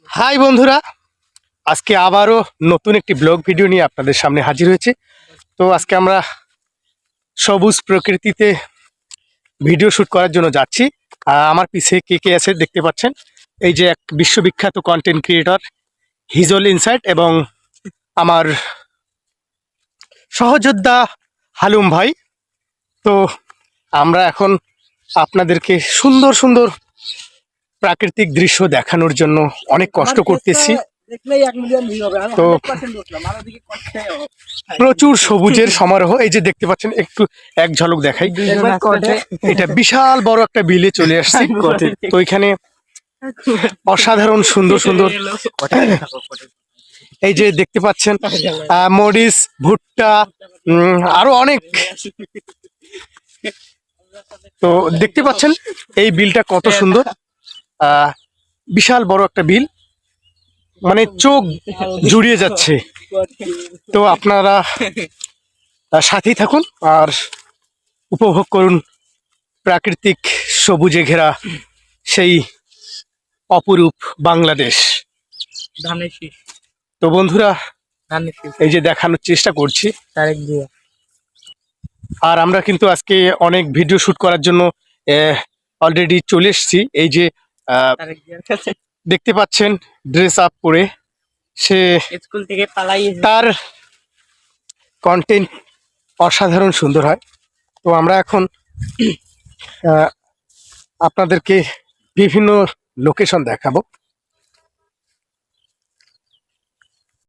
High বন্ধুরা, আজকে আবারও নতুন একটি ব্লগ ভিডিও নিয়ে আপনাদের সামনে হাজির হয়েছে। তো আজকে আমরা সবুজ প্রকৃতিতে ভিডিও শুট করার জন্য যাচ্ছি। আমার পিছে কে কে আছে দেখতে পাচ্ছেন। এই যে এক বিশ্ববিখ্যাত কন্টেন্ট ক্রিয়েটর হিজল ইনসাইট এবং আমার সহযোদ্ধা হালুম ভাই। তো আমরা এখন আপনাদেরকে সুন্দর সুন্দর প্রাকৃতিক দৃশ্য দেখানোর জন্য অনেক কষ্ট করতেছি। তো প্রচুর সবুজের সমারোহ, এই যে দেখতে পাচ্ছেন, একটু এক ঝলক দেখাই। এটা বিশাল বড় একটা বিলে চলে আসছে। তো এখানে অসাধারণ সুন্দর সুন্দর এই যে দেখতে পাচ্ছেন মরিচ, ভুট্টা, আরো অনেক। তো দেখতে পাচ্ছেন এই বিলটা কত সুন্দর, বিশাল বড় একটা বিল, মানে চোখ জুড়িয়ে যাচ্ছে। তো আপনারা সাথেই থাকুন আর উপভোগ করুন প্রাকৃতিক সবুজে ঘেরা সেই অপরূপ বাংলাদেশ। তো বন্ধুরা, এই যে দেখানোর চেষ্টা করছি। আর আমরা কিন্তু আজকে অনেক ভিডিও শুট করার জন্য অলরেডি চলে এসেছি। এই যে দেখতে পাচ্ছেন ড্রেস আপ পরে সে স্কুল থেকে পালাইছে, তার কন্টেন্ট অসাধারণ সুন্দর হয়। তো আমরা এখন আপনাদেরকে বিভিন্ন লোকেশন দেখাবো।